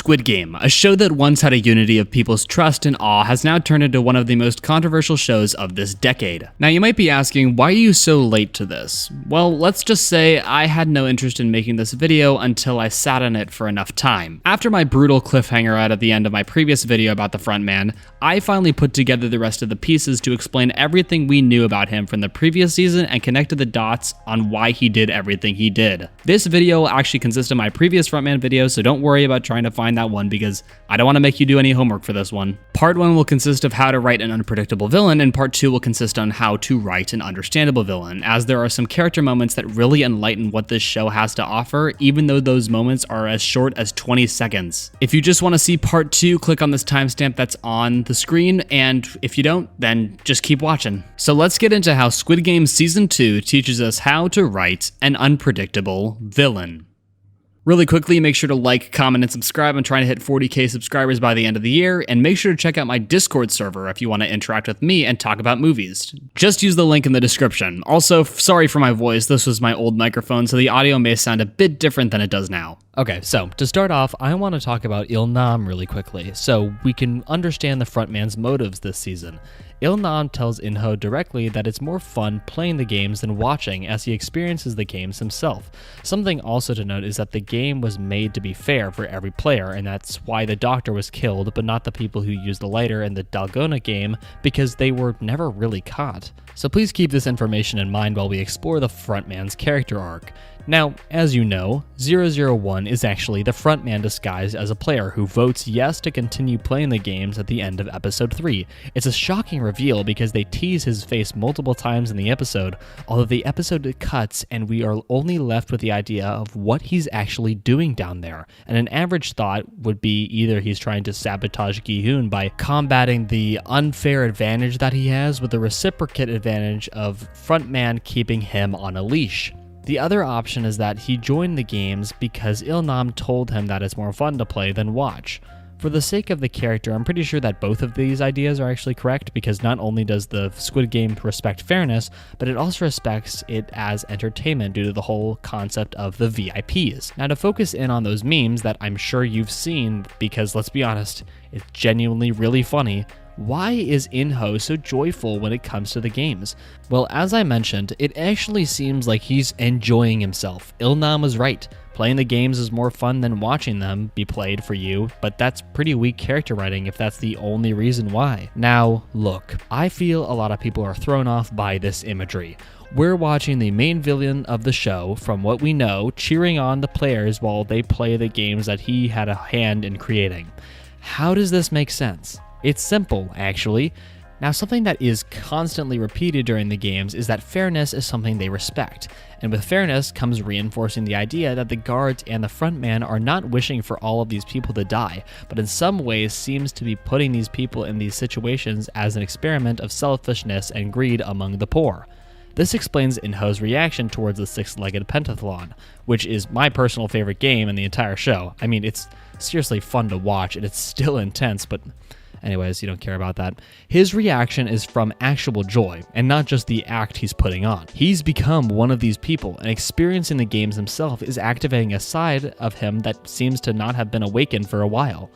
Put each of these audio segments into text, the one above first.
Squid Game, a show that once had a unity of people's trust and awe, has now turned into one of the most controversial shows of this decade. Now you might be asking, why are you so late to this? Well, let's just say I had no interest in making this video until I sat on it for enough time. After my brutal cliffhanger out at the end of my previous video about the Frontman, I finally put together the rest of the pieces to explain everything we knew about him from the previous season and connected the dots on why he did everything he did. This video will actually consist of my previous Frontman video, so don't worry about trying to find that one because I don't want to make you do any homework for this one. Part 1 will consist of how to write an unpredictable villain, and part 2 will consist on how to write an understandable villain, as there are some character moments that really enlighten what this show has to offer, even though those moments are as short as 20 seconds. If you just want to see part 2, click on this timestamp that's on the screen, and if you don't, then just keep watching. So let's get into how Squid Game Season 2 teaches us how to write an unpredictable villain. Really quickly, make sure to like, comment, and subscribe. I'm trying to hit 40k subscribers by the end of the year, and make sure to check out my Discord server if you want to interact with me and talk about movies. Just use the link in the description. Also, sorry for my voice, this was my old microphone, so the audio may sound a bit different than it does now. Okay, so to start off, I want to talk about Il-nam really quickly, so we can understand the Frontman's motives this season. Il-nam tells In-ho directly that it's more fun playing the games than watching, as he experiences the games himself. Something also to note is that the game was made to be fair for every player, and that's why the doctor was killed, but not the people who used the lighter in the Dalgona game, because they were never really caught. So please keep this information in mind while we explore the Frontman's character arc. Now, as you know, 001 is actually the Frontman disguised as a player who votes yes to continue playing the games at the end of episode 3. It's a shocking reveal because they tease his face multiple times in the episode, although the episode cuts and we are only left with the idea of what he's actually doing down there. And an average thought would be either he's trying to sabotage Gi-hoon by combating the unfair advantage that he has with the reciprocate advantage of Frontman keeping him on a leash. The other option is that he joined the games because Il-nam told him that it's more fun to play than watch. For the sake of the character, I'm pretty sure that both of these ideas are actually correct, because not only does the Squid Game respect fairness, but it also respects it as entertainment due to the whole concept of the VIPs. Now, to focus in on those memes that I'm sure you've seen, because let's be honest, it's genuinely really funny. Why is In-ho so joyful when it comes to the games? Well, as I mentioned, it actually seems like he's enjoying himself. Il-nam was right. Playing the games is more fun than watching them be played for you, but that's pretty weak character writing if that's the only reason why. Now, look, I feel a lot of people are thrown off by this imagery. We're watching the main villain of the show, from what we know, cheering on the players while they play the games that he had a hand in creating. How does this make sense? It's simple, actually. Now, something that is constantly repeated during the games is that fairness is something they respect, and with fairness comes reinforcing the idea that the guards and the Frontman are not wishing for all of these people to die, but in some ways seems to be putting these people in these situations as an experiment of selfishness and greed among the poor. This explains In-ho's reaction towards the six-legged pentathlon, which is my personal favorite game in the entire show. I mean, it's seriously fun to watch, and it's still intense, but anyways, you don't care about that. His reaction is from actual joy, and not just the act he's putting on. He's become one of these people, and experiencing the games himself is activating a side of him that seems to not have been awakened for a while.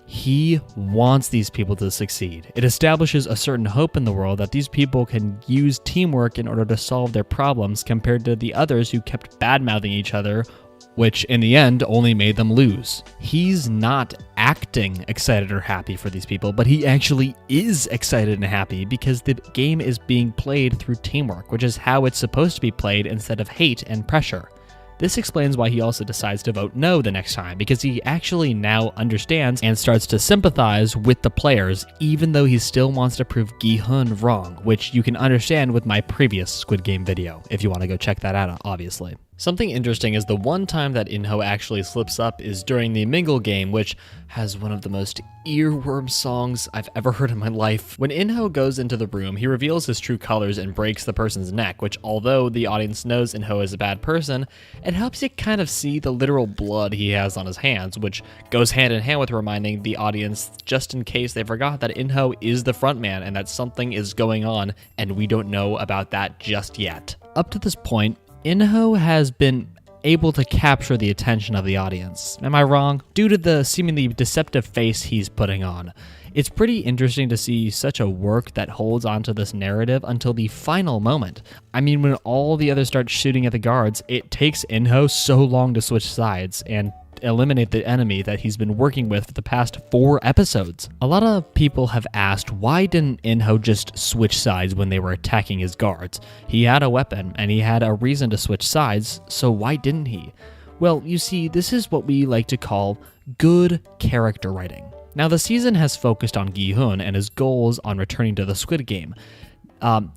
He wants these people to succeed. It establishes a certain hope in the world that these people can use teamwork in order to solve their problems compared to the others who kept bad-mouthing each other, which in the end only made them lose. He's not acting excited or happy for these people, but he actually is excited and happy because the game is being played through teamwork, which is how it's supposed to be played instead of hate and pressure. This explains why he also decides to vote no the next time, because he actually now understands and starts to sympathize with the players, even though he still wants to prove Gi-hoon wrong, which you can understand with my previous Squid Game video, if you want to go check that out, obviously. Something interesting is the one time that In-ho actually slips up is during the Mingle game, which has one of the most earworm songs I've ever heard in my life. When In-ho goes into the room, he reveals his true colors and breaks the person's neck, which although the audience knows In-ho is a bad person, it helps you kind of see the literal blood he has on his hands, which goes hand in hand with reminding the audience, just in case they forgot, that In-ho is the Frontman and that something is going on and we don't know about that just yet. Up to this point, In-ho has been able to capture the attention of the audience. Am I wrong? Due to the seemingly deceptive face he's putting on. It's pretty interesting to see such a work that holds onto this narrative until the final moment. I mean, when all the others start shooting at the guards, it takes In-ho so long to switch sides and eliminate the enemy that he's been working with for the past 4 episodes. A lot of people have asked, why didn't In-ho just switch sides when they were attacking his guards? He had a weapon and he had a reason to switch sides, so why didn't he? Well, you see, this is what we like to call good character writing. Now, the season has focused on Gi-hun and his goals on returning to the Squid Game.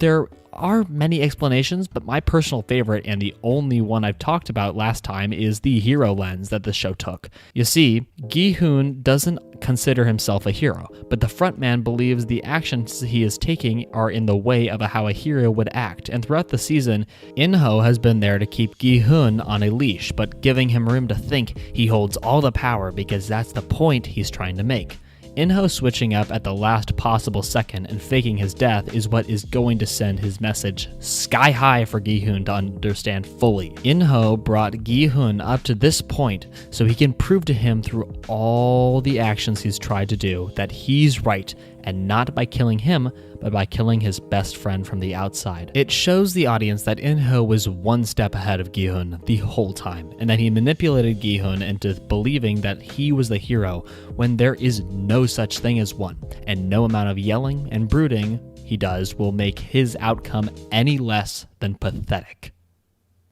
There are many explanations, but my personal favorite and the only one I've talked about last time is the hero lens that the show took. You see, Gi-hun doesn't consider himself a hero, but the frontman believes the actions he is taking are in the way of how a hero would act, and throughout the season, In-ho has been there to keep Gi-hun on a leash, but giving him room to think he holds all the power because that's the point he's trying to make. In-ho switching up at the last possible second and faking his death is what is going to send his message sky high for Gi-hun to understand fully. In-ho brought Gi-hun up to this point so he can prove to him through all the actions he's tried to do that he's right, and not by killing him, but by killing his best friend from the outside. It shows the audience that In-ho was one step ahead of Gi-hun the whole time, and that he manipulated Gi-hun into believing that he was the hero when there is no such thing as one, and no amount of yelling and brooding he does will make his outcome any less than pathetic.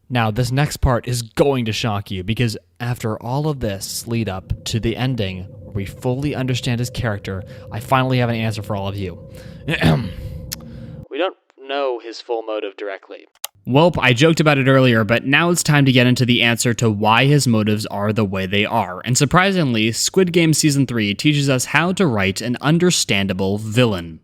Now, this next part is going to shock you, because after all of this lead up to the ending, where we fully understand his character, I finally have an answer for all of you. We don't know his full motive directly. Welp, I joked about it earlier, but now it's time to get into the answer to why his motives are the way they are. And surprisingly, Squid Game Season 3 teaches us how to write an understandable villain.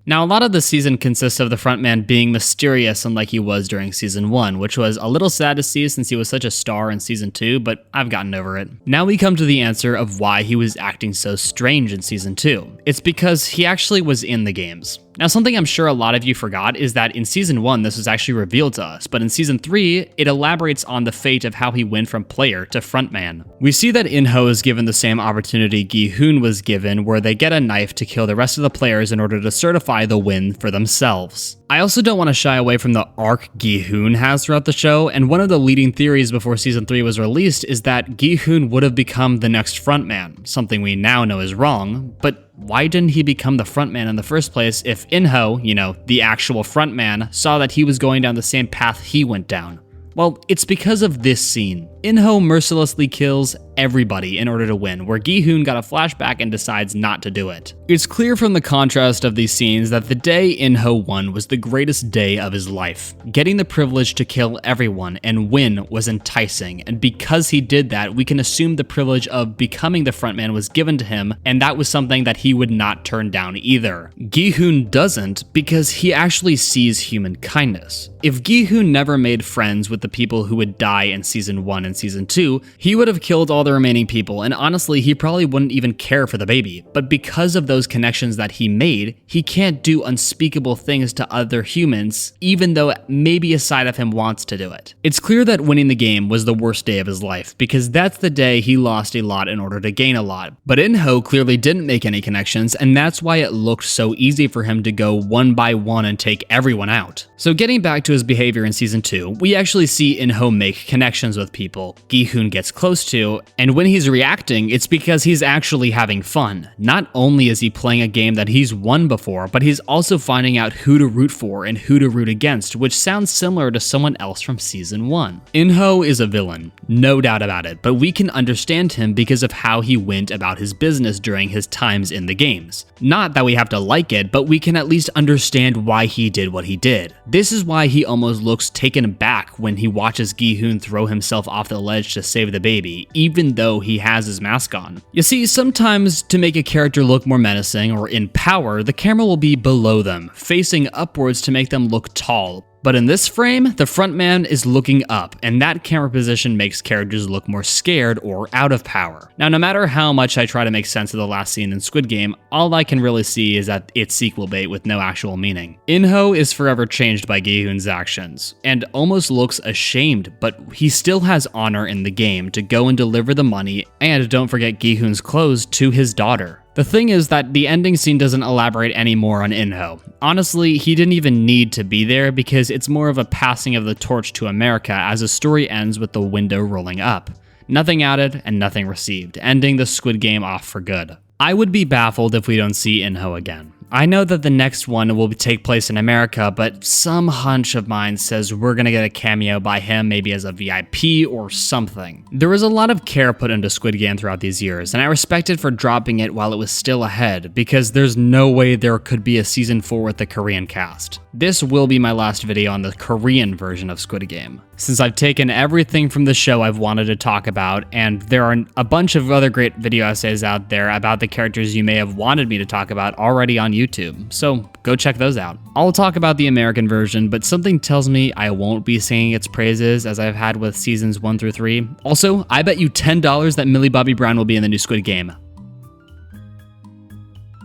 Now, a lot of the season consists of the frontman being mysterious unlike he was during Season 1, which was a little sad to see since he was such a star in Season 2, but I've gotten over it. Now we come to the answer of why he was acting so strange in Season 2. It's because he actually was in the games. Now, something I'm sure a lot of you forgot is that in Season 1, this was actually revealed to us, but in Season 3, it elaborates on the fate of how he went from player to frontman. We see that In-ho is given the same opportunity Gi-hun was given, where they get a knife to kill the rest of the players in order to certify the win for themselves. I also don't want to shy away from the arc Gi-hun has throughout the show, and one of the leading theories before Season 3 was released is that Gi-hun would have become the next frontman, something we now know is wrong, but why didn't he become the frontman in the first place if In-ho, the actual frontman, saw that he was going down the same path he went down? Well, it's because of this scene. In-ho mercilessly kills everybody in order to win, where Gi-hun got a flashback and decides not to do it. It's clear from the contrast of these scenes that the day In-ho won was the greatest day of his life. Getting the privilege to kill everyone and win was enticing, and because he did that, we can assume the privilege of becoming the frontman was given to him, and that was something that he would not turn down either. Gi-hun doesn't, because he actually sees human kindness. If Gi-hun never made friends with the people who would die in Season 1 and Season 2, he would have killed all the remaining people, and honestly, he probably wouldn't even care for the baby. But because of those connections that he made, he can't do unspeakable things to other humans, even though maybe a side of him wants to do it. It's clear that winning the game was the worst day of his life, because that's the day he lost a lot in order to gain a lot. But In-ho clearly didn't make any connections, and that's why it looked so easy for him to go one by one and take everyone out. So getting back to his behavior in Season 2, we actually see In-ho make connections with people Gi-hun gets close to, and when he's reacting, it's because he's actually having fun. Not only is he playing a game that he's won before, but he's also finding out who to root for and who to root against, which sounds similar to someone else from Season 1. In-ho is a villain, no doubt about it, but we can understand him because of how he went about his business during his times in the games. Not that we have to like it, but we can at least understand why he did what he did. This is why he almost looks taken aback when he watches Gi-hun throw himself off the ledge to save the baby, even though he has his mask on. You see, sometimes to make a character look more menacing or in power, the camera will be below them, facing upwards to make them look tall. But in this frame, the frontman is looking up, and that camera position makes characters look more scared or out of power. Now, no matter how much I try to make sense of the last scene in Squid Game, all I can really see is that it's sequel bait with no actual meaning. In-ho is forever changed by Gi-hoon's actions, and almost looks ashamed, but he still has honor in the game to go and deliver the money, and don't forget Gi-hoon's clothes to his daughter. The thing is that the ending scene doesn't elaborate any more on In-ho. Honestly, he didn't even need to be there because it's more of a passing of the torch to America as the story ends with the window rolling up. Nothing added and nothing received, ending the Squid Game off for good. I would be baffled if we don't see In-ho again. I know that the next one will take place in America, but some hunch of mine says we're gonna get a cameo by him, maybe as a VIP or something. There was a lot of care put into Squid Game throughout these years, and I respect it for dropping it while it was still ahead, because there's no way there could be a season 4 with the Korean cast. This will be my last video on the Korean version of Squid Game, since I've taken everything from the show I've wanted to talk about, and there are a bunch of other great video essays out there about the characters you may have wanted me to talk about already on YouTube, so go check those out. I'll talk about the American version, but something tells me I won't be singing its praises as I've had with seasons 1 through 3. Also, I bet you $10 that Millie Bobby Brown will be in the new Squid Game.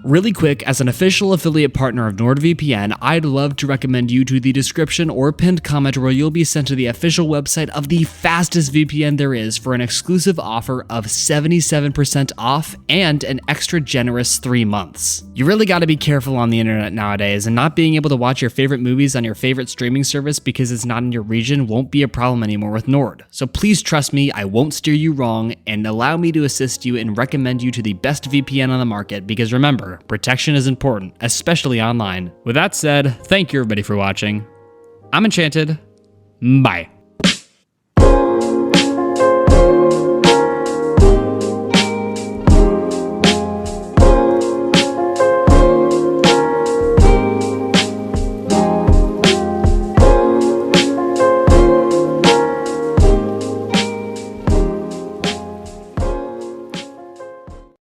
Really quick, as an official affiliate partner of NordVPN, I'd love to recommend you to the description or pinned comment where you'll be sent to the official website of the fastest VPN there is for an exclusive offer of 77% off and an extra generous 3 months. You really gotta be careful on the internet nowadays, and not being able to watch your favorite movies on your favorite streaming service because it's not in your region won't be a problem anymore with Nord. So please trust me, I won't steer you wrong, and allow me to assist you and recommend you to the best VPN on the market, because remember, protection is important, especially online. With that said, thank you everybody for watching. I'm Enchanted. Bye.